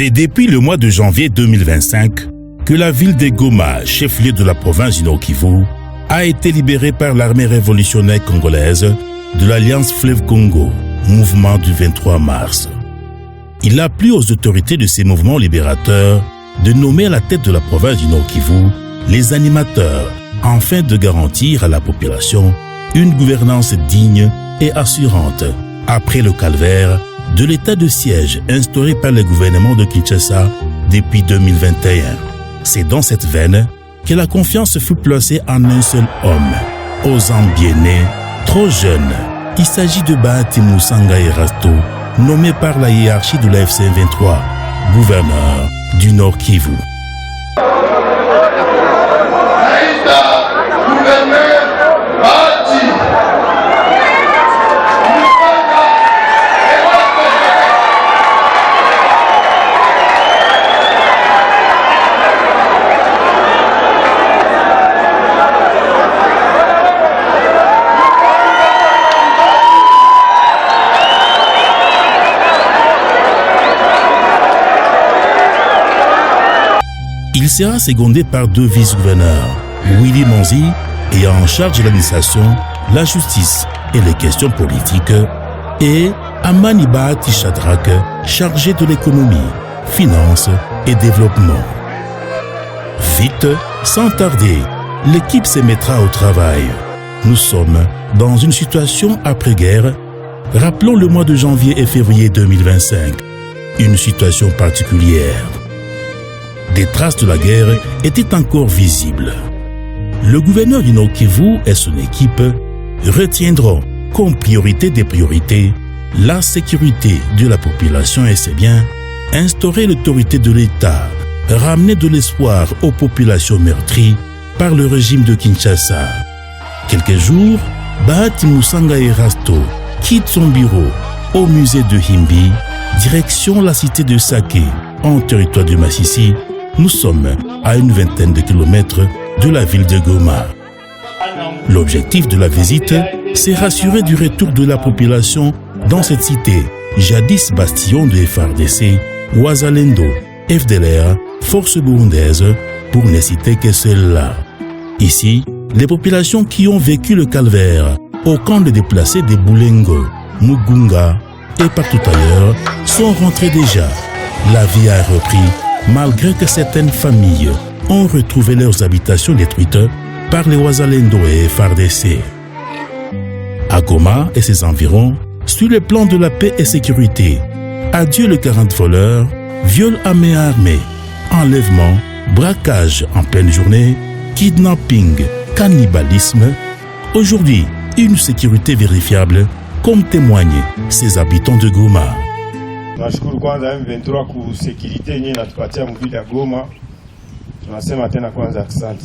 C'est depuis le mois de janvier 2025 que la ville de Goma, chef-lieu de la province du Nord-Kivu, a été libérée par l'armée révolutionnaire congolaise de l'Alliance Fleuve Congo, mouvement du 23 mars. Il a plu aux autorités de ces mouvements libérateurs de nommer à la tête de la province du Nord-Kivu les animateurs, afin de garantir à la population une gouvernance digne et assurante après le calvaire de l'état de siège instauré par le gouvernement de Kinshasa depuis 2021. C'est dans cette veine que la confiance fut placée en un seul homme, osant bien né, trop jeune. Il s'agit de Bahati Musanga Erasto, nommé par la hiérarchie de la FC23, gouverneur du Nord-Kivu. Il sera secondé par deux vice-gouverneurs, Willy Monzi, ayant en charge de l'administration, la justice et les questions politiques, et Amani Bahati Shadrack, chargé de l'économie, finances et développement. Vite, sans tarder, l'équipe se mettra au travail. Nous sommes dans une situation après-guerre. Rappelons le mois de janvier et février 2025, une situation particulière. Des traces de la guerre étaient encore visibles. Le gouverneur du Nord-Kivu et son équipe retiendront comme priorité des priorités la sécurité de la population et ses biens, instaurer l'autorité de l'État, ramener de l'espoir aux populations meurtries par le régime de Kinshasa. Quelques jours, Bahati Musanga Erasto quitte son bureau au musée de Himbi, direction la cité de Sake, en territoire de Massissi. Nous sommes à une vingtaine de kilomètres de la ville de Goma. L'objectif de la visite, c'est rassurer du retour de la population dans cette cité, jadis bastion de FARDC, Wazalendo, FDLR, Force burundaise, pour ne citer que celle-là. Ici, les populations qui ont vécu le calvaire au camp de déplacés de Boulengo, Mugunga et partout ailleurs sont rentrées déjà. La vie a repris, malgré que certaines familles ont retrouvé leurs habitations détruites par les Wazalendo et FARDC. À Goma et ses environs, sur le plan de la paix et sécurité, adieu le 40 voleurs, viol à main armée, enlèvement, braquage en pleine journée, kidnapping, cannibalisme. Aujourd'hui, une sécurité vérifiable, comme témoignent ces habitants de Goma. Tunashukuru kwanza M23 kusekirite yenyewe inatupatia mvili ya Goma. Tunasema tena kwanza asante.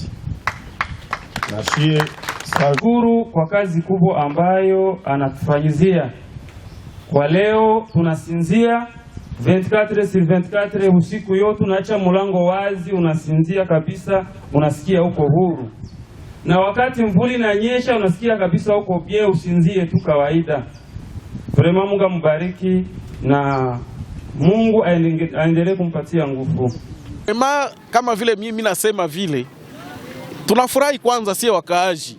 Nashie shukuru kwa kazi kubwa ambayo anatufanyizia. Kwa leo tunasinzia 24/24 usiku yote, unaacha mlango wazi, unasinzia kabisa, unasikia uko huru. Na wakati mvuli inanyesha unasikia kabisa uko bien, usinzie tu kawaida. Vraiment Mungu mbariki na Mungu aendelee kumpatia nguvu. Kama vile mimi nasema vile, tunafurahi kwanza sie wakaaji,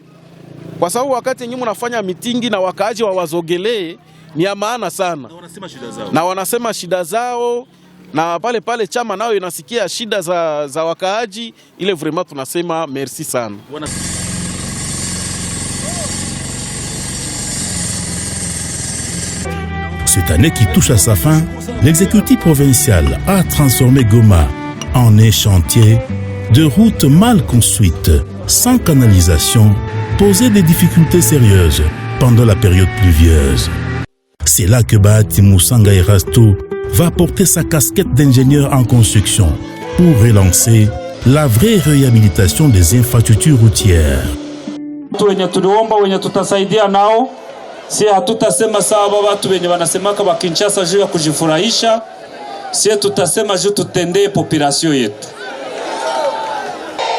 kwa sababu wakati nyinyi mnafanya mitingi na wakaaji wawazogelee ni ya maana sana, na wanasema shida zao na pale chama nao inasikia shida za wakaaji, ile vraiment tunasema merci sana. Cette année qui touche à sa fin, l'exécutif provincial a transformé Goma en un chantier de routes mal construites, sans canalisation, posait des difficultés sérieuses pendant la période pluvieuse. C'est là que Bahati Musanga Erasto va porter sa casquette d'ingénieur en construction pour relancer la vraie réhabilitation des infrastructures routières. Si hatutasema sawa watu wenye wanasemaka wa Kinshasa juu ya kujifurahisha, si tutasema juu tutendee population yetu.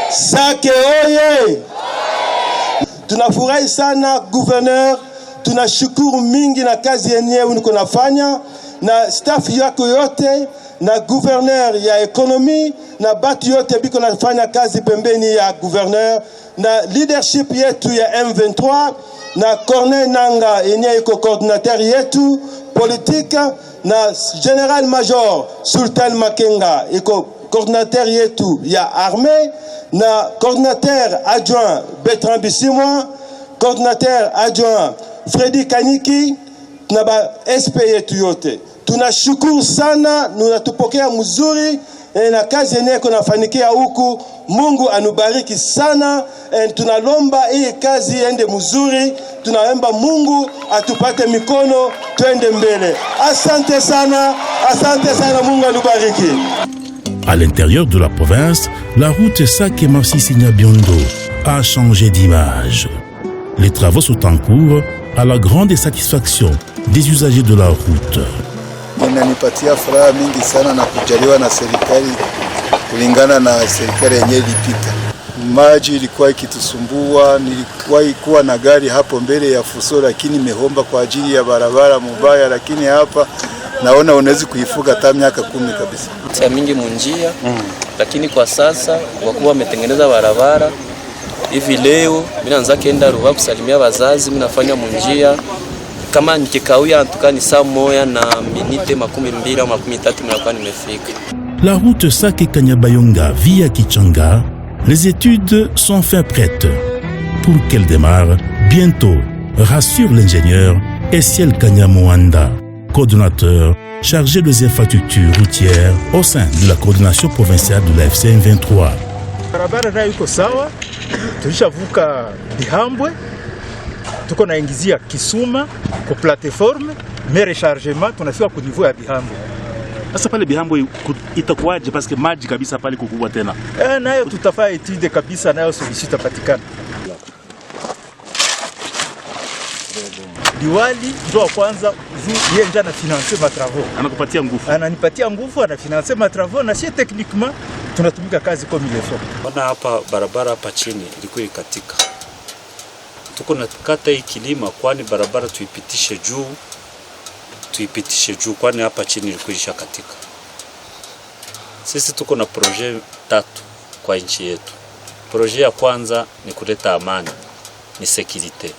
Sake oye! Tunafurahi sana gouverneur, tunashukuru mingi na kazi yenyewe uko nafanya na staff yako yote na gouverneur ya ekonomi na batu yote biko nafanya kazi pembeni ya gouverneur na leadership yetu ya M23 na Corneille Nanga yenye iko coordinateur yetu politique na General Major Sultan Makenga iko coordinateur yetu ya armée na coordinateur adjoint Bertrand Bisimwa, coordinateur adjoint Freddy Kaniki na ba SP yetu yote. Tunashukuru sana, tunatupokea mzuri na kazi yenyewe kunafanikia huku. Mungu anubariki sana. Tunalomba hii kazi iende mzuri. Tunaomba Mungu atupate mikono twende mbele. Asante sana, Mungu anubariki. À l'intérieur de la province, la route Sake-Masisi-Nyabiondo a changé d'image. Les travaux sont en cours à la grande satisfaction des usagers de la route. Inanipatia furaha mingi sana na kujaliwa na serikali kulingana na serikali yenyewe ilipita. Maji ilikuwa ikitusumbua, nilikuwa kuwa na gari hapo mbele ya Fuso lakini nimehomba kwa ajili ya barabara mubaya, lakini hapa naona unaweza kuifuga hata miaka 10 kabisa. Tia mingi munjia, lakini kwa sasa wakuwa wametengeneza barabara. Hivi leo mimi naanza kenda Ruwa kusalimia wazazi, mimi nafanya munjia. Kama nikikawia antuka ni saa moja na minute 12 au 13 mnakuwa nimefika. La route Sake-Kanyabayonga via Kichanga, les études sont fin prêtes pour qu'elle démarre bientôt, rassure l'ingénieur Essiel Kanyamouanda, coordonnateur chargé des infrastructures routières au sein de la coordination provinciale de la FCM 23. Barabara nayo iko sawa, tulishavuka Bihambwe, tuko naingizia Kisuma kwa plateforme, mais rechargement tunafika ku niveau ya Bihambwe. Sasa pale Bihambwe itakuwaje parce que maji kabisa pale kukubwa tena? Nayo tutafanya etude kabisa, nayo solution itapatikana. Diwali ndio wa kwanza yeye ndiye anafinancer ma travaux. Anakupatia nguvu. Ananipatia nguvu, anafinancer ma travaux na si techniquement tunatumika kazi comme il faut. Bana hapa barabara hapa chini ilikuwa ikatika. Tuko na kata hii kilima kwani barabara tuipitishe juu kwani hapa chini ilikuwa ishakatika. Sisi tuko na projet 3 kwa nchi yetu. Projet ya kwanza ni kuleta amani, ni security.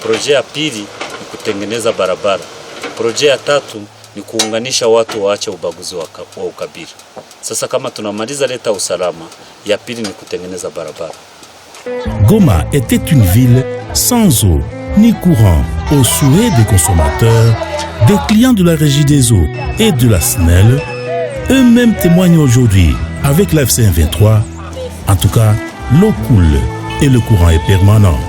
Projet ya pili ni kutengeneza barabara. Projet ya 3 ni kuunganisha watu waache ubaguzi wa ukabila. Sasa kama tunamaliza leta usalama, ya pili ni kutengeneza barabara. Goma était une ville sans eau ni courant, au souhait des consommateurs, des clients de la Régie des eaux et de la SNEL. Eux-mêmes témoignent aujourd'hui avec la FCM 23. En tout cas, l'eau coule et le courant est permanent.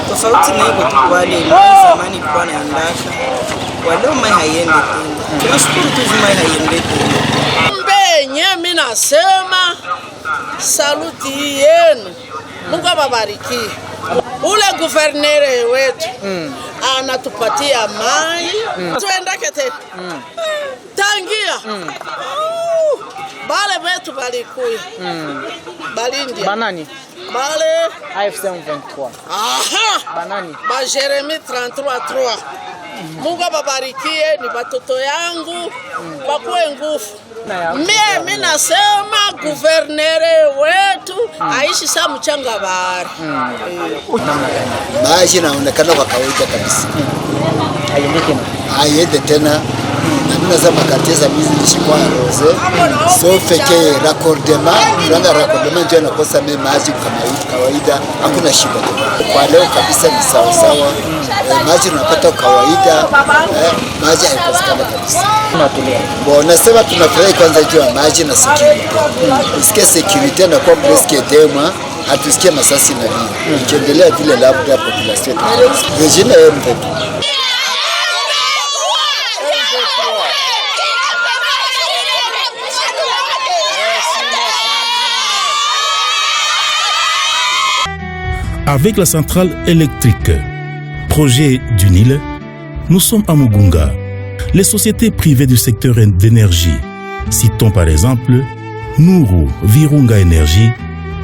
Tofauti na hivyo tu wale zamani kwa naendasha waleo mai haiende tena. Tunashukuru tu mai haiende tena. Mbenye mimi nasema saluti yenu. Mungu awabariki. Ule guvernere wetu anatupatia mai. Tuendeke tena. Tangia. Bale wetu balikuya. Balindia. Banani? Bale AFCM 23. Aha! Banani? Ba Jeremy 33. Mungu ababarikie, ni batoto yangu bakuwe nguvu. Mimi nasema guvernere wetu aishi saa mchanga bahari. Maji naonekana kwa kawaida kabisa. Hayende tena. Na mimi nasema kateza mizi nishikwa rose. Sauf que raccordement ndio nakosa mimi maji kama kawaida, hakuna shida tena. Kwa leo kabisa ni sawa sawa. Maji tunapata kawaida. Maji haikosekana kabisa. Nasema tunafurahi kwanza juu ya maji na security. Isikie security na kwa presque dema, hatusikie masasi na nini. Ikiendelea vile labda population. Regina M23. Avec la centrale électrique, projet du Nil, nous sommes à Mugunga. Les sociétés privées du secteur d'énergie, citons par exemple Nuru Virunga Énergie,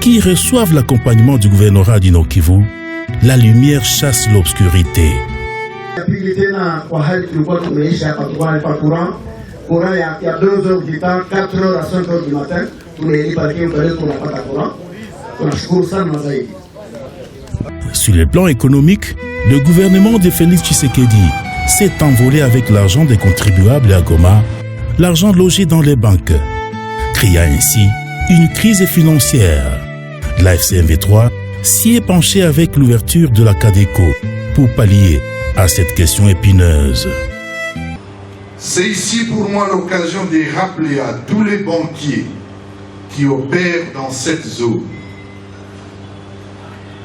qui reçoivent l'accompagnement du gouvernorat du Nord-Kivu, la lumière chasse l'obscurité. Sur le plan économique, le gouvernement de Félix Tshisekedi s'est envolé avec l'argent des contribuables à Goma, l'argent logé dans les banques, créant ainsi une crise financière. La FCMV3 s'y est penchée avec l'ouverture de la CADECO pour pallier à cette question épineuse. C'est ici pour moi l'occasion de rappeler à tous les banquiers qui opèrent dans cette zone,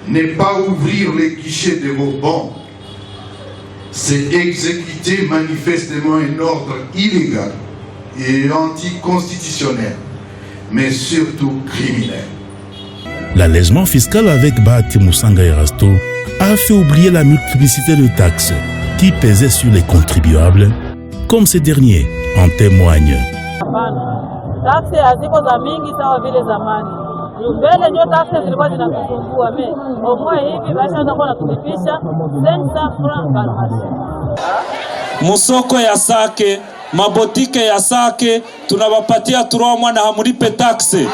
ne pas ouvrir les guichets de vos banques, c'est exécuter manifestement un ordre illégal et anticonstitutionnel, mais surtout criminel. L'allègement fiscal avec Bahati Moussanga Erasto a fait oublier la multiplicité de taxes qui pesaient sur les contribuables, comme ces derniers en témoignent. Musoko ya Sake, mabotike ya Sake, tunawapatia 3 mois na hamulipe taxe.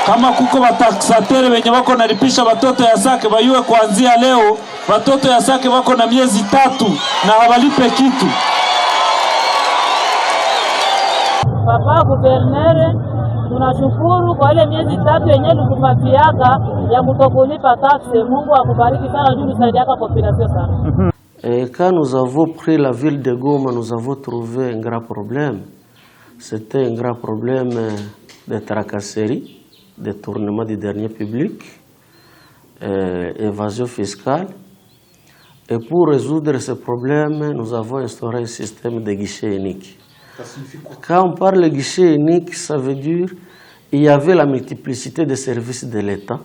Kama kuko bataksatere wenye wako nalipisha watoto ya Sake bayue kuanzia leo, watoto ya Sake wako na miezi 3 na hawalipe kitu. Papa guvernere, tunashukuru kwa ile miezi 3 yenye tulipatiaka ya kutokulipa taxe. Mungu akubariki sana juu msaidiaka population sana. Quand nous avons pris la ville de Goma, nous avons trouvé un grand problème. C'était un grand problème de tracasserie, détournement du dernier public, évasion fiscale. Et pour résoudre ce problème, nous avons instauré un système de guichet unique. Quand on parle de guichet unique, ça veut dire qu'il y avait la multiplicité des services de l'État.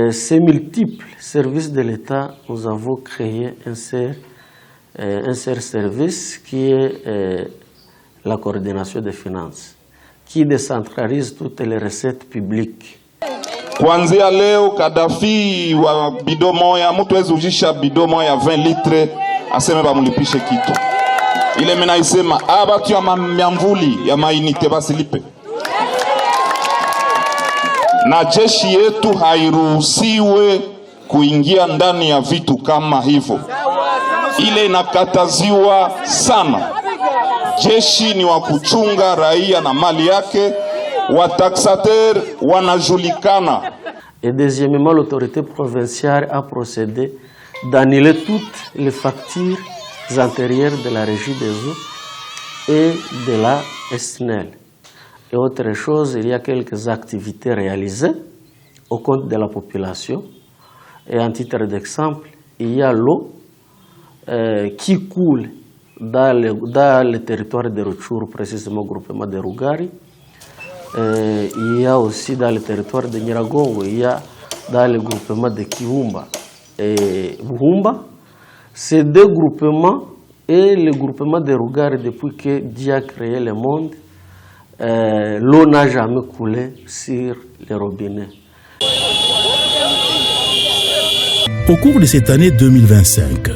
Ces multiples services de l'État, nous avons créé un seul service qui est la coordination des finances, qui décentralise toutes les recettes publiques. Kuanzia leo Kadafi wa bido moya, mtu wezi ujisha bido moya 20 litre, aseme bamulipishe kitu. Ile mena isema, abatu ya mamyamvuli ya mainite basilipe. Na jeshi yetu hairuhusiwe kuingia ndani ya vitu kama hivyo. Ile inakataziwa sana. Jeshi ni wa kuchunga raia na mali yake, wataxateur wanajulikana. Et deuxièmement, l'autorité provinciale a procédé d'annuler toutes les factures antérieures de la régie des eaux et de la SNEL. Et autre chose, il y a quelques activités réalisées au compte de la population. Et en titre d'exemple, il y a l'eau qui coule dans le territoire de Rutshuru, précisément au groupement de Rugari. Il y a aussi dans le territoire de Nyiragongo, il y a dans le groupement de Kihumba et Buhumba. Ces deux groupements et le groupement de Rugari, depuis que Dieu a créé le monde, l'eau n'a jamais coulé sur les robinets. Au cours de cette année 2025,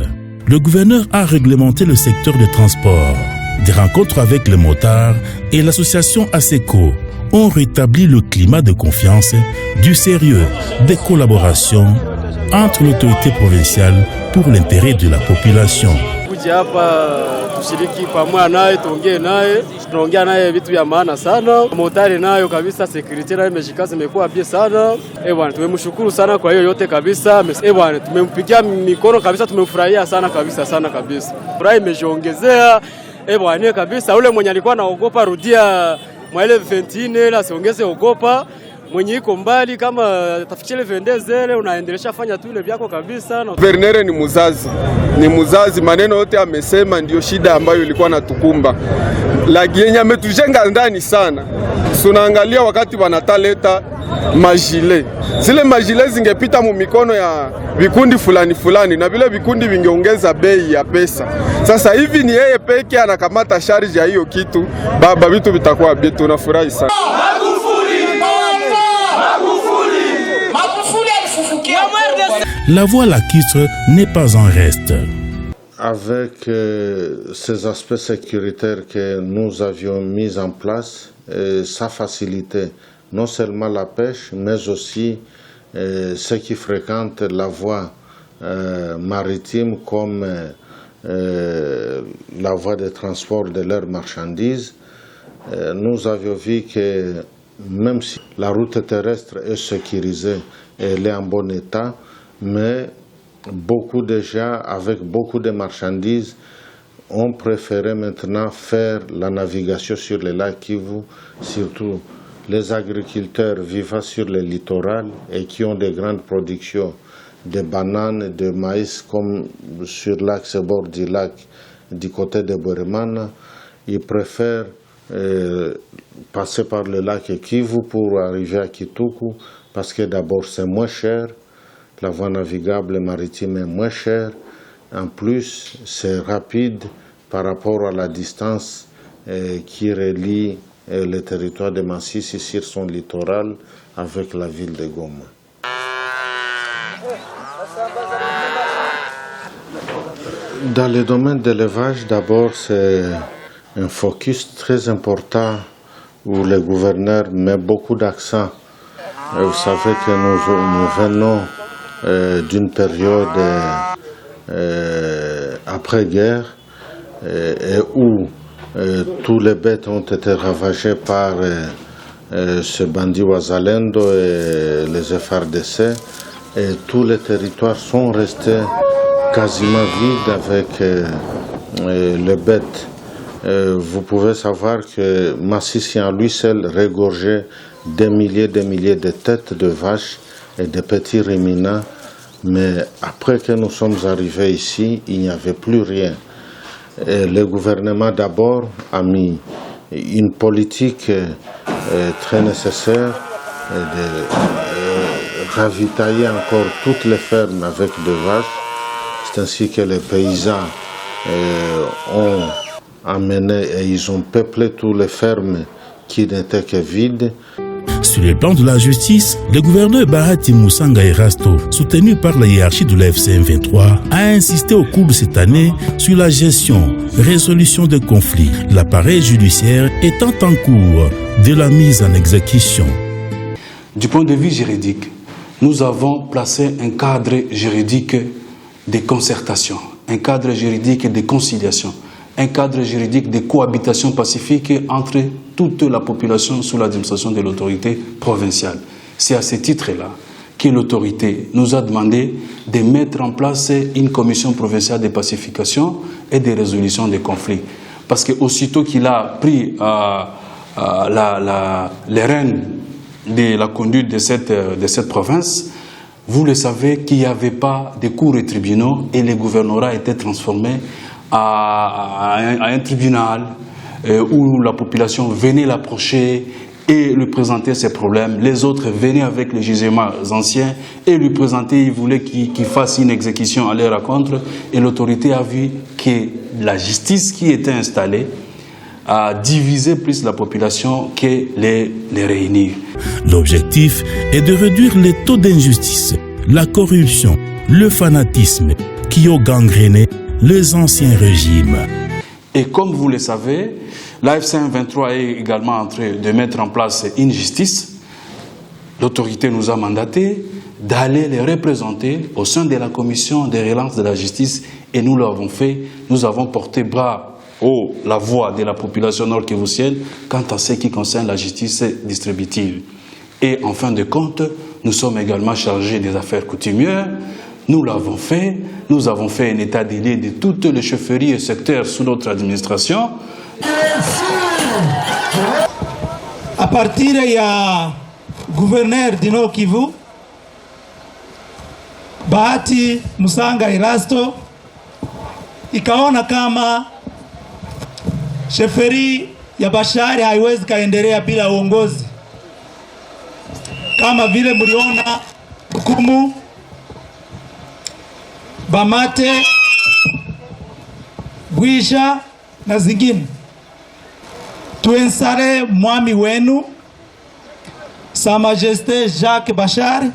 le gouverneur a réglementé le secteur du transport. Des rencontres avec les motards et l'association ASECO ont rétabli le climat de confiance, du sérieux, des collaborations entre l'autorité provinciale pour l'intérêt de la population. Hapa tushiriki pamoja naye, tuongee naye, tunaongea naye vitu vya maana sana. Motari nayo kabisa, security nayo imeshikaza, imekuwa bia sana. Bwana, tumemshukuru sana kwa hiyo yote kabisa. Bwana, tumempigia mikono kabisa, tumefurahia sana kabisa sana kabisa. Furaha imejiongezea. Bwana, kabisa ule mwenye alikuwa anaogopa rudia mwaile 21 na siongeze ogopa. Mwenye iko mbali kama tafichile vendezele unaendelesha fanya tu ile vyako kabisa. Guvernere ni muzazi, maneno yote amesema ndio shida ambayo ilikuwa natukumba. Lakini ametujenga ndani sana. Sunaangalia wakati wanataleta majile, zile majile zingepita mu mikono ya vikundi fulani na vile vikundi vingeongeza bei ya pesa. Sasa hivi ni yeye peke anakamata charge ya hiyo kitu, baba vitu vitakuwa bien, tunafurahi sana. La voie lacustre n'est pas en reste. Avec ces aspects sécuritaires que nous avions mis en place, ça facilitait non seulement la pêche, mais aussi ceux qui fréquentent la voie maritime comme la voie de transport de leurs marchandises. Nous avions vu que même si la route terrestre est sécurisée, elle est en bon état, mais beaucoup de gens avec beaucoup de marchandises ont préféré maintenant faire la navigation sur le lac Kivu, surtout les agriculteurs vivant sur le littoral et qui ont de grandes productions de bananes, de maïs, comme sur l'axe bord du lac du côté de Boremana. Ils préfèrent passer par le lac Kivu pour arriver à Kituku, parce que d'abord c'est moins cher, la voie navigable maritime est moins chère, en plus c'est rapide par rapport à la distance qui relie le territoire de Masisi sur son littoral avec la ville de Goma. Dans le domaine de l'élevage, d'abord c'est un focus très important où le gouverneur met beaucoup d'accent. Vous savez que nous venons d'une période après-guerre et où tous les bêtes ont été ravagées par ce bandit Wazalendo et les FARDC, et tous les territoires sont restés quasiment vides avec les bêtes. Vous pouvez savoir que Masisi en lui seul regorgeait des milliers de têtes de vaches et de petits ruminants, mais après que nous sommes arrivés ici, il n'y avait plus rien. Et le gouvernement d'abord a mis une politique très nécessaire de ravitailler encore toutes les fermes avec des vaches. C'est ainsi que les paysans ont amené et ils ont peuplé toutes les fermes qui n'étaient que vides. Sur le plan de la justice, le gouverneur Bahati Musanga Erasto, soutenu par la hiérarchie de la FCM23, a insisté au cours de cette année sur la gestion, résolution de conflits, l'appareil judiciaire étant en cours de la mise en exécution. Du point de vue juridique, nous avons placé un cadre juridique de concertation, un cadre juridique de conciliation, un cadre juridique de cohabitation pacifique entre toute la population sous l'administration de l'autorité provinciale. C'est à ce titre-là que l'autorité nous a demandé de mettre en place une commission provinciale de pacification et de résolution des conflits. Parce qu'aussitôt qu'il a pris les rênes de la conduite de cette province, vous le savez qu'il n'y avait pas de cours et tribunaux et le gouvernorat était transformé à un tribunal où la population venait l'approcher et lui présenter ses problèmes. Les autres venaient avec les gisements anciens et lui présentaient, ils voulaient qu'il fasse une exécution à leur rencontre. Et l'autorité a vu que la justice qui était installée a divisé plus la population que les réunir. L'objectif est de réduire les taux d'injustice, la corruption, le fanatisme qui ont gangréné les anciens régimes. Et comme vous le savez, la FCM23 est également en train de mettre en place une justice. L'autorité nous a mandaté d'aller les représenter au sein de la commission de relance de la justice et nous l'avons fait. Nous avons porté bras haut la voix de la population nord-kivusienne quant à ce qui concerne la justice distributive. Et en fin de compte, nous sommes également chargés des affaires coutumières. Nous l'avons fait. Nous avons fait un état des lieux de toutes les chefferies et secteurs sous notre administration. À partir ya gouverneur du Nord Kivu, Bahati Musanga Erasto ikaona kama sheferi ya Bashari haiwezi kaendelea bila uongozi. Kama vile mliona hukumu Bamate, Bwisha na zingine, tuensare mwami wenu Sa Majesté Jacques Bashari,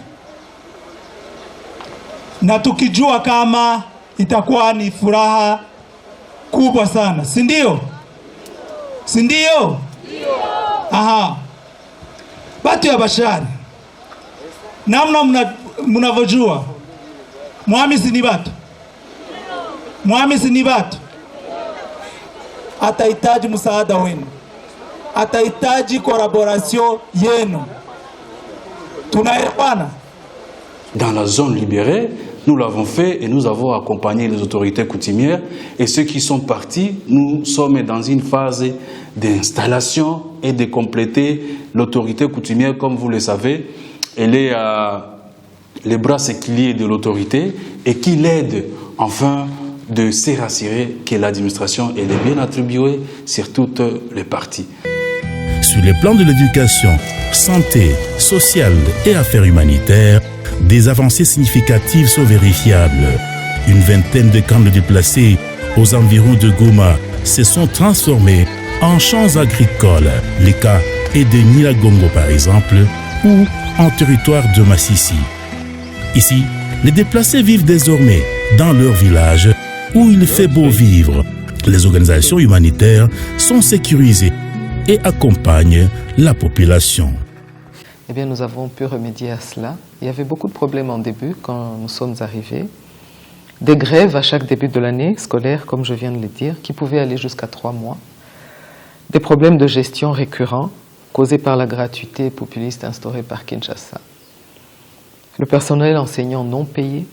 na tukijua kama itakuwa ni furaha kubwa sana, si ndio? Si ndio? Aha. Batu ya Bashari, namna mnavyojua, mwami si ni batu, mwami si ni batu, atahitaji msaada wenu, atahitaji collaboration yenu. Tunaelewana? Dans la zone libérée, nous l'avons fait et nous avons accompagné les autorités coutumières. Et ceux qui sont partis, nous sommes dans une phase d'installation et de compléter l'autorité coutumière. Comme vous le savez, elle est les bras séculiers de l'autorité et qui l'aide enfin de se rassurer que l'administration est bien attribuée sur toutes les parties. Sur les plans de l'éducation, santé, sociale et affaires humanitaires, des avancées significatives sont vérifiables. Une vingtaine de camps de déplacés aux environs de Goma se sont transformés en champs agricoles. Les cas est de Nyiragongo par exemple, ou en territoire de Massissi. Ici, les déplacés vivent désormais dans leur village où il fait beau vivre. Les organisations humanitaires sont sécurisées et accompagnent la population. Eh bien, nous avons pu remédier à cela. Il y avait beaucoup de problèmes en début quand nous sommes arrivés. Des grèves à chaque début de l'année scolaire, comme je viens de le dire, qui pouvaient aller jusqu'à 3 mois. Des problèmes de gestion récurrents causés par la gratuité populiste instaurée par Kinshasa. Le personnel enseignant non payé,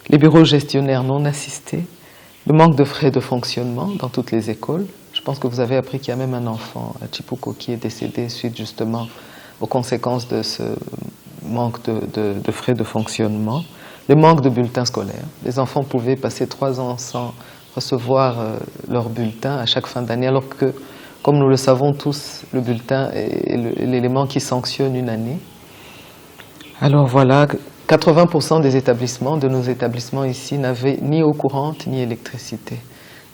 les bureaux gestionnaires non assistés, le manque de frais de fonctionnement dans toutes les écoles. Je pense que vous avez appris qu'il y a même un enfant à Chipuko qui est décédé suite justement aux conséquences de ce manque de frais de fonctionnement. Le manque de bulletins scolaires. Les enfants pouvaient passer 3 ans sans recevoir leur bulletin à chaque fin d'année, alors que, comme nous le savons tous, le bulletin est l'élément qui sanctionne une année. Alors voilà, 80% des établissements, de nos établissements ici, n'avaient ni eau courante ni électricité.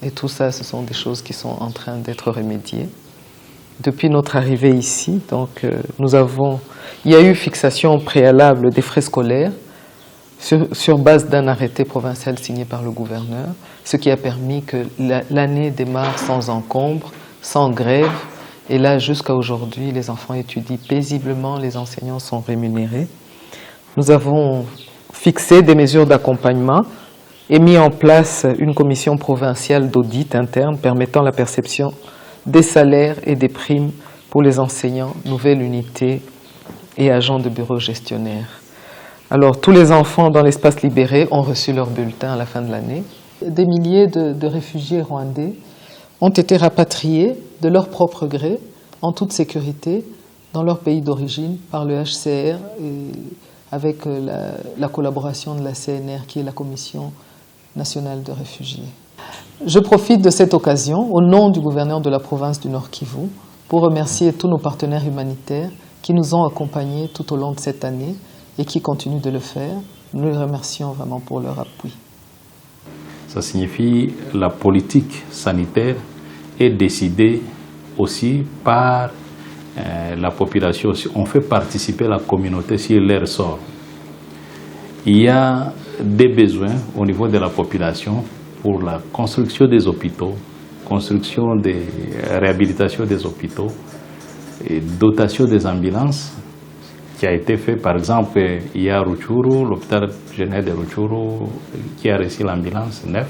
Et tout ça, ce sont des choses qui sont en train d'être remédiées. Depuis notre arrivée ici, donc, il y a eu fixation préalable des frais scolaires sur base d'un arrêté provincial signé par le gouverneur, ce qui a permis que l'année démarre sans encombre, sans grève. Et là, jusqu'à aujourd'hui, les enfants étudient paisiblement, les enseignants sont rémunérés. Nous avons fixé des mesures d'accompagnement et mis en place une commission provinciale d'audit interne permettant la perception des salaires et des primes pour les enseignants, nouvelles unités et agents de bureau gestionnaire. Alors, tous les enfants dans l'espace libéré ont reçu leur bulletin à la fin de l'année. Des milliers de réfugiés rwandais ont été rapatriés de leur propre gré, en toute sécurité, dans leur pays d'origine, par le HCR et avec la collaboration de la CNR, qui est la Commission nationale de réfugiés. Je profite de cette occasion, au nom du gouverneur de la province du Nord Kivu, pour remercier tous nos partenaires humanitaires qui nous ont accompagnés tout au long de cette année et qui continuent de le faire. Nous les remercions vraiment pour leur appui. Ça signifie que la politique sanitaire est décidée aussi par la population. On fait participer la communauté sur leur sort. Il y a des besoins au niveau de la population pour la construction des hôpitaux, construction des réhabilitation des hôpitaux et dotation des ambulances qui a été fait. Par exemple, il y a Rutshuru, l'hôpital général de Rutshuru qui a reçu l'ambulance 9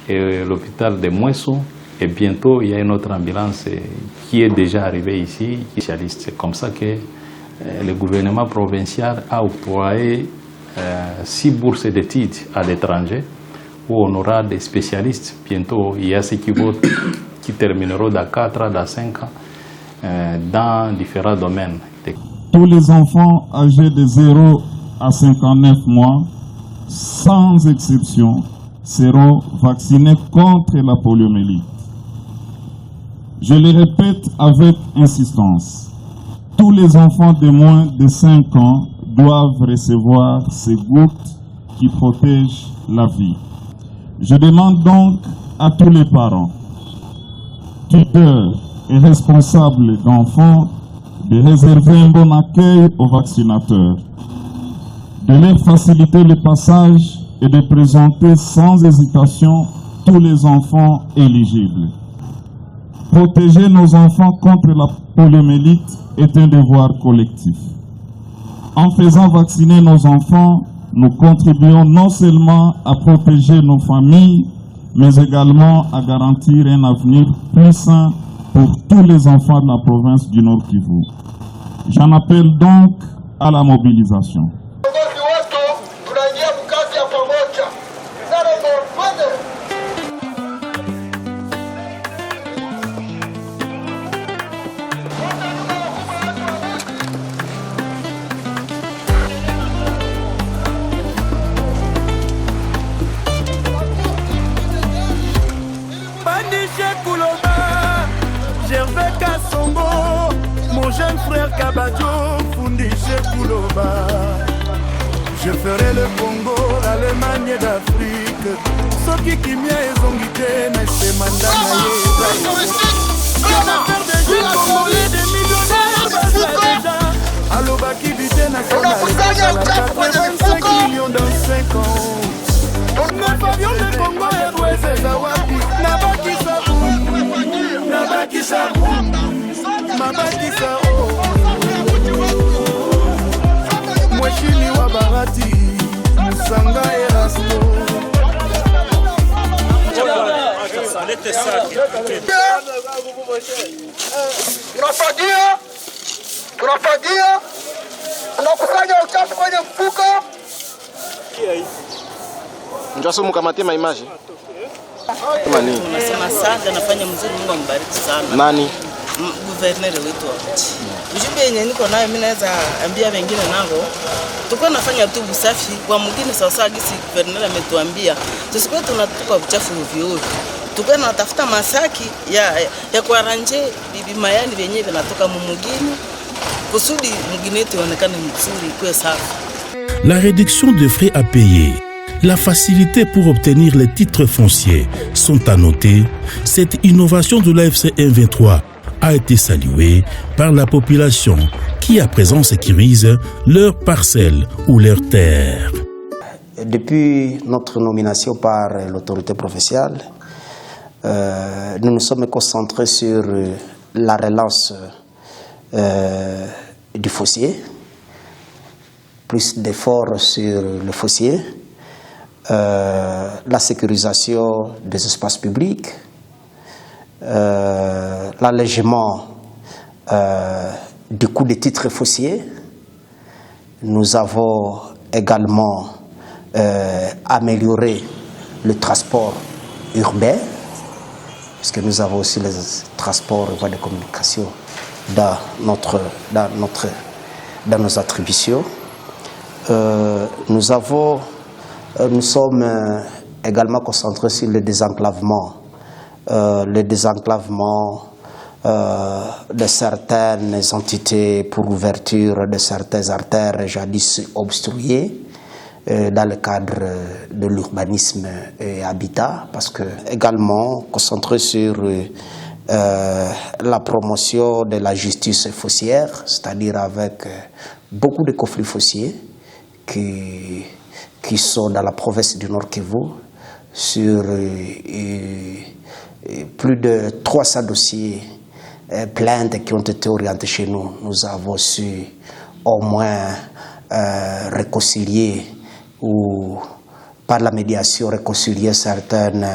et l'hôpital de Mweso. Et bientôt, il y a une autre ambulance qui est déjà arrivée ici, spécialiste. C'est comme ça que le gouvernement provincial a octroyé 6 bourses d'études à l'étranger où on aura des spécialistes. Bientôt, il y a ceux qui termineront dans 4 ans, dans 5 ans, dans différents domaines. Tous les enfants âgés de 0 à 59 mois, sans exception, seront vaccinés contre la poliomyélite. Je le répète avec insistance. Tous les enfants de moins de 5 ans doivent recevoir ces gouttes qui protègent la vie. Je demande donc à tous les parents, tuteurs et responsables d'enfants de réserver un bon accueil aux vaccinateurs, de leur faciliter le passage et de présenter sans hésitation tous les enfants éligibles. Protéger nos enfants contre la poliomyélite est un devoir collectif. En faisant vacciner nos enfants, nous contribuons non seulement à protéger nos familles, mais également à garantir un avenir plus sain pour tous les enfants de la province du Nord Kivu. J'en appelle donc à la mobilisation. Mon jeune frère Kabadjo, Fundishe Kouloba. Je ferai le Congo, l'Allemagne d'Afrique. Soki Kimia et Zongite, Neste Mandana. Je vais faire des jeunes Congolais, des millionnaires, déjà. Allo Baki Vité National, 85 millions dans 5 ans. Neuf avions de Congo Airways et Zawapi. Nabaki Sabou, Nabaki Sabou. Mabaki Sao Mweshimi wa Barati Musanga Erasto Tunafagia tunakusanya uchafu kwenye mfuko. Njoo mkamatie maimaji. Unasema asante, nafanya mzuri, Mungu ambariki sana. Nani? Guverneri wetu wakati. Ujumbe yenye niko nayo mimi naweza ambia wengine nao. Tuko nafanya tu usafi kwa mwingine sawa sawa gisi guverneri ametuambia. Tusikuwe tunatupa uchafu ovyo ovyo. Tuko na tafuta masaki ya kuaranje bibi mayani wenyewe vinatoka mumugini. Kusudi mugini yetu ionekane mzuri kwa safi. La réduction de frais à payer, la facilité pour obtenir les titres fonciers sont à noter. Cette innovation de l'AFC M23 a été saluée par la population qui à présent sécurise leurs parcelles ou leurs terres. Depuis notre nomination par l'autorité provinciale, nous nous sommes concentrés sur la relance du foncier, plus d'efforts sur le foncier, la sécurisation des espaces publics, l'allègement du coût des titres fonciers. Nous avons également amélioré le transport urbain, puisque nous avons aussi les transports et voies de communication dans nos attributions. Nous sommes également concentrés sur le désenclavement de certaines entités pour l'ouverture de certaines artères jadis obstruées dans le cadre de l'urbanisme et habitat, parce que également concentré sur la promotion de la justice foncière, c'est-à-dire avec beaucoup de conflits fonciers qui sont dans la province du Nord Kivu, sur plus de 300 dossiers, plaintes qui ont été orientées chez nous. Nous avons su au moins réconcilier ou par la médiation réconcilier certaines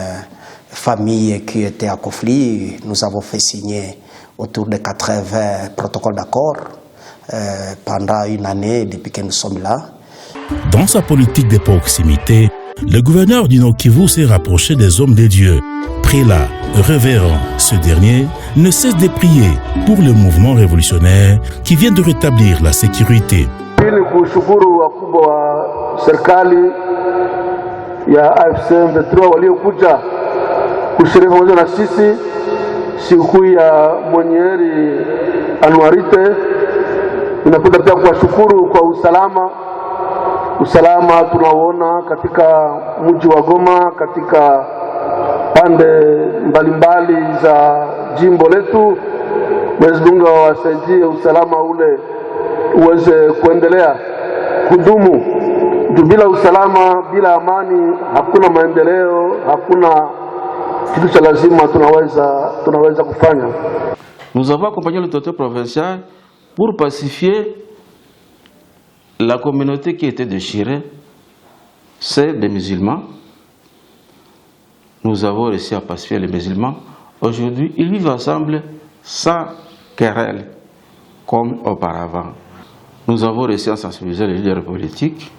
familles qui étaient en conflit. Nous avons fait signer autour de 80 protocoles d'accord pendant une année depuis que nous sommes là. Dans sa politique de proximité, le gouverneur du Nord Kivu s'est rapproché des hommes de Dieu. Prélat, révérend, ce dernier ne cesse de prier pour le mouvement révolutionnaire qui vient de rétablir la sécurité. Ili kushukuru wakubwa wa serikali ya AFC M23 waliokuja kushiriki pamoja na sisi sikukuu ya mwenye heri Anuarite. Ninapenda pia kuwashukuru kwa usalama tunaoona katika mji wa Goma, katika pande mbalimbali za jimbo letu. Mwenyezi Mungu awasaidie usalama ule uweze kuendelea kudumu. Bila usalama, bila amani, hakuna maendeleo, hakuna kitu cha lazima tunaweza kufanya. Nous avons accompagné l'autorité provinciale pour pacifier la communauté qui était déchirée, c'est des musulmans. Nous avons réussi à pacifier les musulmans. Aujourd'hui, ils vivent ensemble sans querelle comme auparavant. Nous avons réussi à sensibiliser les leaders politiques,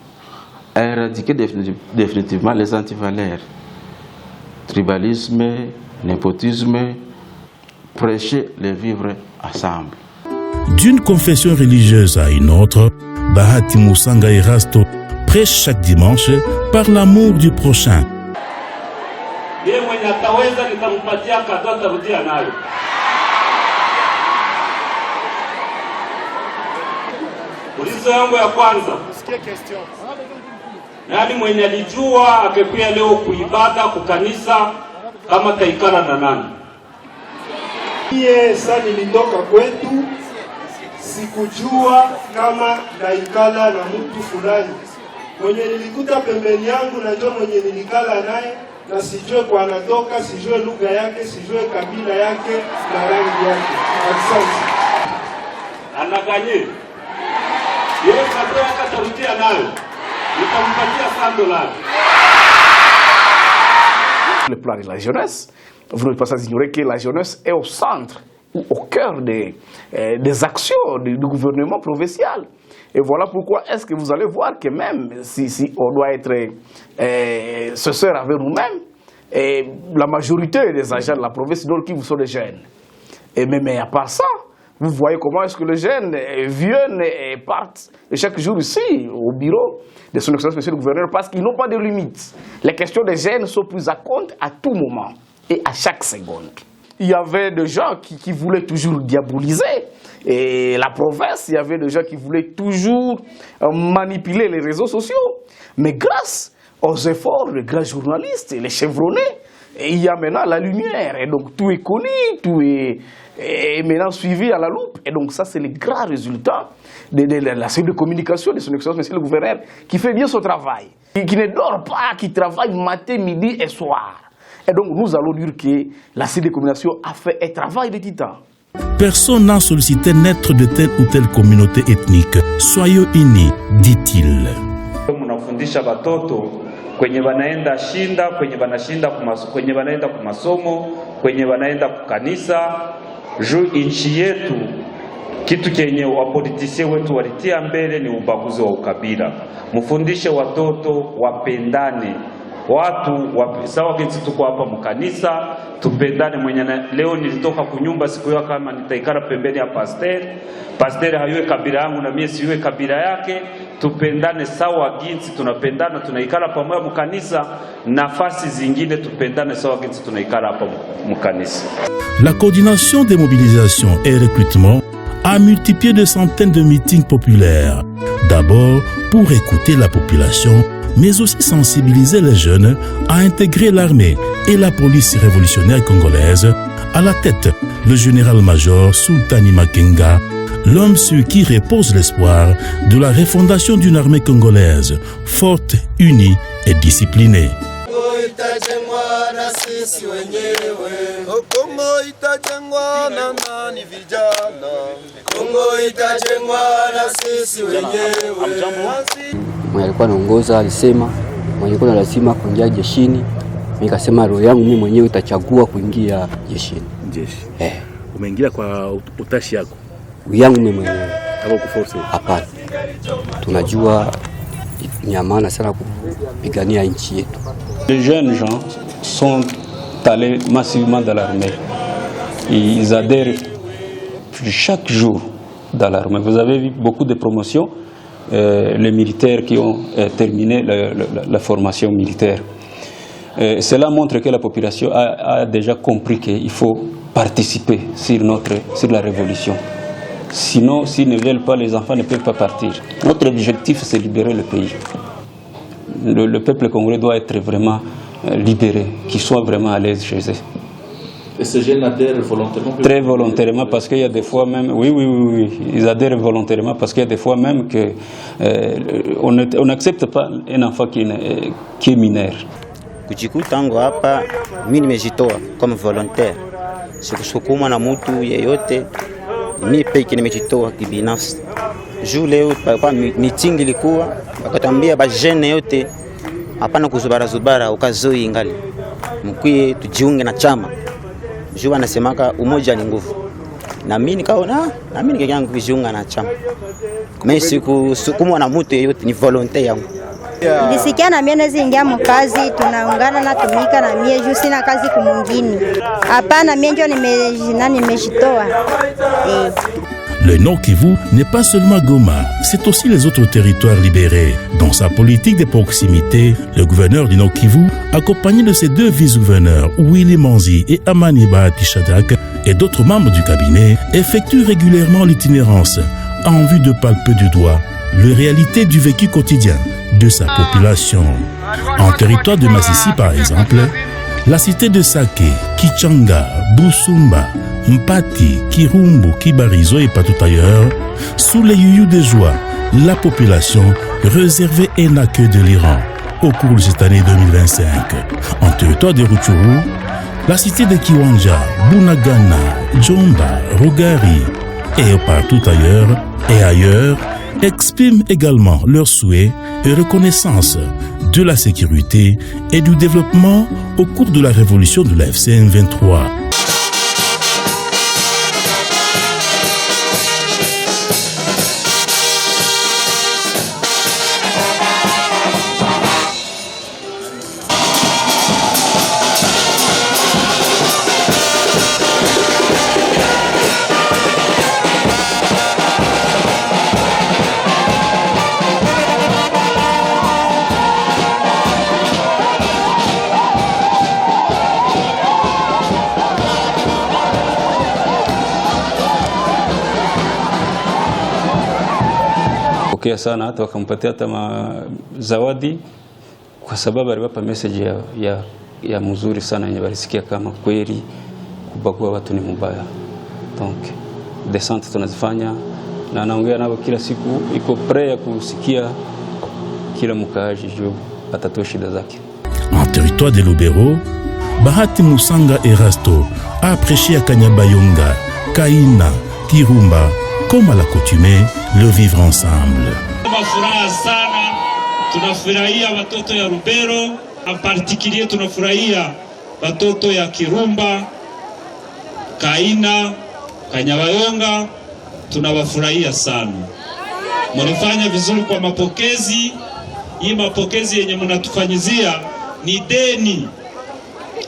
à éradiquer définitivement les antivaleurs. Tribalisme, népotisme, prêcher les vivre ensemble. D'une confession religieuse à une autre, Bahati Musanga Erasto prêche chaque dimanche par l'amour du prochain. Yeye mwenye ataweza nitampatia kado atarudia nayo. Ulizo yangu ya kwanza. Nani mwenye alijua akekuya leo kuibada kukanisa kama taikana na nani? Mie sasa nilitoka kwetu, sikujua kama naikala na mtu fulani. Mwenye nilikuta pembeni yangu na ndio mwenye nilikala naye, na sijue kwa anatoka, sijue lugha yake, sijue kabila yake na rangi yake. Asante. Anaganye. Yeye katoa akatarudia nayo. Nitampatia $100. Le plan de la jeunesse, vous ne pouvez pas ignorer que la jeunesse est au centre, au cœur des actions du gouvernement provincial. Et voilà pourquoi est-ce que vous allez voir que même si on doit être sincère avec nous-mêmes, la majorité des agents de la province Nord Kivu sont des jeunes. Et même à part ça, vous voyez comment est-ce que les jeunes viennent et partent chaque jour ici, au bureau de son excellence monsieur le gouverneur, parce qu'ils n'ont pas de limites. Les questions des jeunes sont prises à compte à tout moment et à chaque seconde. Il y avait des gens qui voulaient toujours diaboliser et la province, il y avait des gens qui voulaient toujours manipuler les réseaux sociaux. Mais grâce aux efforts des grands journalistes et les chevronnés, il y a maintenant la lumière. Et donc tout est connu, tout est maintenant suivi à la loupe. Et donc ça, c'est le grand résultat de la cellule de communication de son excellence monsieur le gouverneur, qui fait bien son travail, qui ne dort pas, qui travaille matin, midi et soir. Et donc nous allons dire que la cellule de communication a fait un travail de titan. Personne n'a sollicité naître de telle ou telle communauté ethnique. Soyons unis, dit-il. Mnafundisha watoto kwenye wanaenda shinda, kwenye wanaenda kumasomo, kwenye wanaenda kukanisa, juu nchi yetu kitu kenye wapolitisie wetu walitia mbele ni ubaguzi wa ukabila. Mfundishe watoto wapendane. Watu sawa kinsi tuko hapa mkanisa, tupendane. Mwenye leo nilitoka kunyumba siku hiyo kama nitaikara pembeni ya pastor hayuwe kabila yangu na mimi siwe kabila yake, tupendane sawa ginsi tunapendana, tunaikara pamoja mkanisa. Nafasi zingine tupendane sawa ginsi tunaikara hapa mkanisa. La coordination des mobilisations et recrutements a multiplié de centaines de meetings populaires. D'abord pour écouter la population, mais aussi sensibiliser les jeunes à intégrer l'armée et la police révolutionnaire congolaise. À la tête, le général-major Sultani Makenga, l'homme sur qui repose l'espoir de la refondation d'une armée congolaise forte, unie et disciplinée. Mwenye alikuwa anaongoza alisema mwenye kuna lazima kuingia jeshini. Nikasema roho yangu mimi mwenyewe itachagua kuingia jeshini. Jeshi. Umeingia kwa utashi yako? Yangu mimi mwenyewe. Au kuforce? Hapana. Tunajua ni amana sana kupigania nchi yetu. Les jeunes gens sont allés massivement dans l'armée. Ils adhèrent chaque jour dans l'armée. Vous avez vu beaucoup de promotions, les militaires qui ont terminé la formation militaire. Cela montre que la population a déjà compris qu'il faut participer sur la révolution. Sinon, s'ils ne veulent pas, les enfants ne peuvent pas partir. Notre objectif, c'est libérer le pays. Le peuple congolais doit être vraiment libéré, qu'il soit vraiment à l'aise chez eux. Et ces jeunes adhèrent volontairement? Très volontairement, parce qu'il y a des fois même, oui, ils adhèrent volontairement, parce qu'il y a des fois même qu'on n'accepte pas un enfant qui est mineur. Kujikuta hapa mimi nimejitoa kama volontaire, sikusukumwa na mtu yeyote, mimi pekee nimejitoa kibinafsi. Juu leo kwa meeting ilikuwa wakatambia ba jeune yote hapana kuzubara ukazoi ingali mkwie tujiunge na chama. Juu anasemaka umoja ni nguvu, na mimi nikaona na mimi ningeanza kujiunga na chama. Mimi sikusukumwa na mtu yeyote, ni volontaire yangu. Nilisikia na mimi naweza ingia mkazi, tunaungana na tumika na mimi juu sina kazi kumwingine. Hapana, mimi ndio nimejitoa. Le Nord Kivu n'est pas seulement Goma, c'est aussi les autres territoires libérés. Dans sa politique de proximité, le gouverneur du Nord Kivu, accompagné de ses deux vice-gouverneurs, Willy Manzi et Amani Bahati Shadrack, et d'autres membres du cabinet, effectue régulièrement l'itinérance en vue de palper du doigt les réalités du vécu quotidien de sa population. En territoire de Massissi, par exemple, la cité de Sake, Kichanga, Busumba, Mpati, Kirumbu, Kibarizo et partout ailleurs, sous les youyous de joie, la population réservait un accueil de l'Iran au cours de cette année 2025. En territoire de Rutshuru, la cité de Kiwanja, Bunagana, Djomba, Rogari et partout ailleurs expriment également leur souhait et reconnaissance de la sécurité et du développement au cours de la révolution de la FCN 23. Sana hata wakampatia hata zawadi kwa sababu aliwapa message ya mzuri sana yenye walisikia kama kweli kubagua watu ni mbaya. Donc descente tunazifanya na naongea nao kila siku, iko prayer kusikia kila mkaaji juu atatoa shida zake. En territoire de Lubero, Bahati Musanga Erasto a prêché à Kanyabayonga, Kaina, Kirumba, comme à l'accoutumée, le vivre ensemble. Furaha sana, tunafurahia watoto ya Lubero, en particulier tunafurahia watoto ya Kirumba, Kaina, Kanyabayonga, tunawafurahia sana. Mlifanya vizuri kwa mapokezi. Hii mapokezi yenye mnatufanyizia ni deni.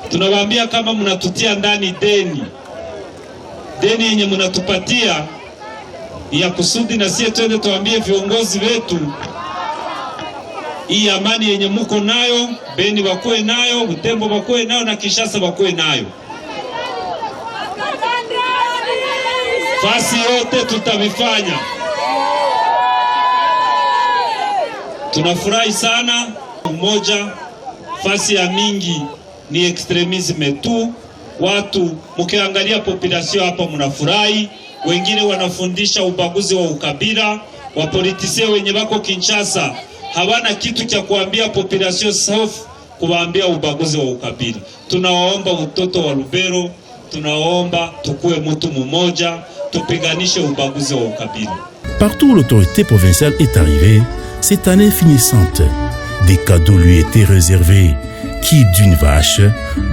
Tunawaambia kama mnatutia ndani deni yenye mnatupatia ya kusudi na sie twende tuambie viongozi wetu hii amani yenye muko nayo, Beni wakuwe nayo, Butembo wakuwe nayo na Kinshasa wakuwe nayo. Fasi yote tutavifanya. Tunafurahi sana umoja, fasi ya mingi ni extremisme tu. Watu mkiangalia population hapa mnafurahi, wengine wanafundisha ubaguzi wa ukabila. Wapolitisia wenye wako Kinshasa hawana kitu cha kuambia population sauf kuwaambia ubaguzi wa ukabila. Tunawaomba utoto wa Lubero, tunawaomba tukue mtu mmoja, tupiganishe ubaguzi wa ukabila. Partout où l'autorité provinciale est arrivée, cette année finissante, des cadeaux lui étaient réservés, qui d'une vache,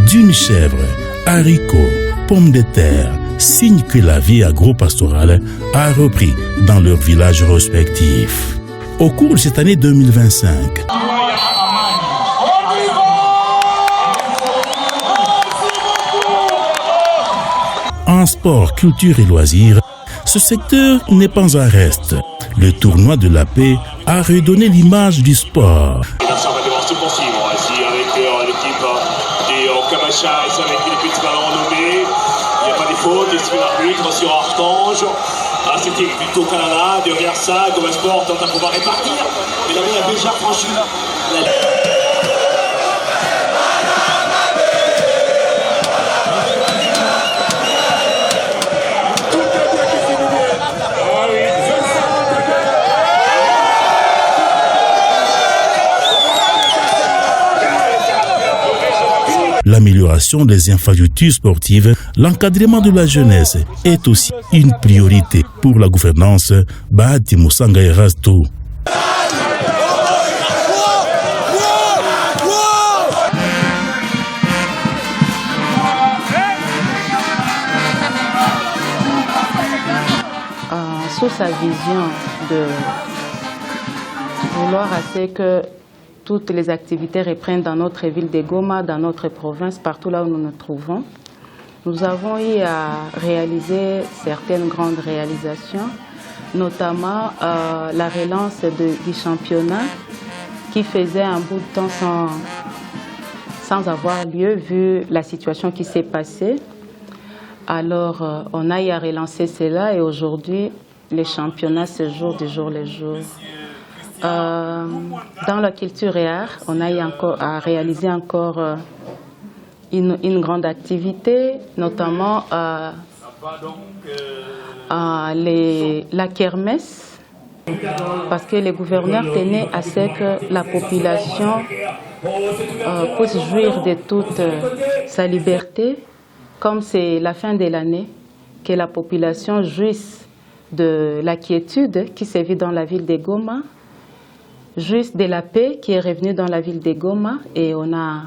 d'une chèvre, haricots, pommes de terre, signe que la vie agro-pastorale a repris dans leurs villages respectifs. Au cours de cette année 2025, en sport, culture et loisirs, ce secteur n'est pas en reste. Le tournoi de la paix a redonné l'image du sport. Ici avec l'équipe des Kamacha, avec les petits ballons nommés. Il n'y a pas faute, et l'arbitre sur Archange. Ah, c'était plutôt Kalala, derrière ça, Goma Sport tente à pouvoir répartir, mais là il a déjà franchi la ligne. L'amélioration des infrastructures sportives, l'encadrement de la jeunesse est aussi une priorité pour la gouvernance Bahati Musanga Erasto. Sous sa vision de vouloir assez que toutes les activités reprennent dans notre ville de Goma, dans notre province, partout là où nous nous trouvons. Nous avons eu à réaliser certaines grandes réalisations, notamment la relance du championnat qui faisait un bout de temps sans avoir lieu vu la situation qui s'est passée. Alors on a eu à relancer cela et aujourd'hui les championnats se jouent de jour le jour. Dans la culture et art, on a eu encore à réaliser encore une grande activité, notamment la kermesse, parce que le gouverneur tenait à ce que la population puisse jouir de toute sa liberté, comme c'est la fin de l'année, que la population jouisse de la quiétude qui se vit dans la ville de Goma, juste de la paix qui est revenue dans la ville de Goma, et on a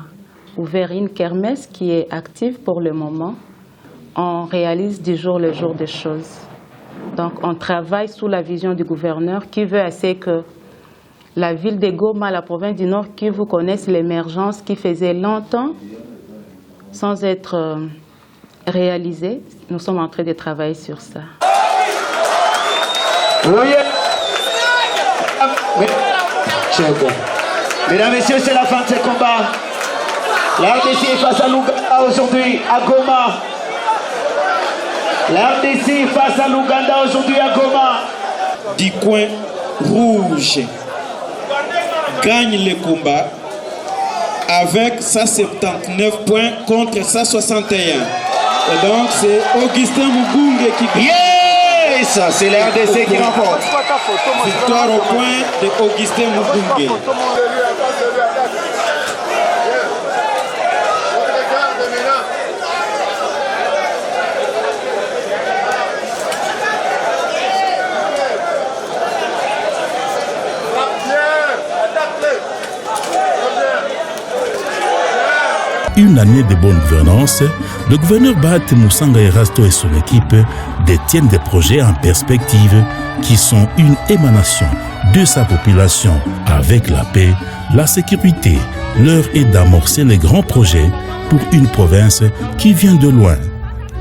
ouvert une kermesse qui est active pour le moment. On réalise du jour le jour des choses. Donc on travaille sous la vision du gouverneur qui veut assez que la ville de Goma, la province du Nord Kivu connaisse l'émergence qui faisait longtemps sans être réalisée. Nous sommes en train de travailler sur ça. Mesdames, Messieurs, c'est la fin de ce combat. La RDC est face à l'Ouganda aujourd'hui à Goma. La RDC est face à l'Ouganda aujourd'hui à Goma. Du coin rouge gagne le combat avec 179 points contre 161. Et donc c'est Augustin Mugunge qui gagne. Ça, c'est la RDC qui remporte. Victoire au point de Augustin Mugunge. Une année de bonne gouvernance, le gouverneur Bahati Musanga Erasto et son équipe détiennent des projets en perspective qui sont une émanation de sa population. Avec la paix, la sécurité, l'heure est d'amorcer les grands projets pour une province qui vient de loin.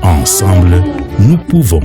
Ensemble, nous pouvons.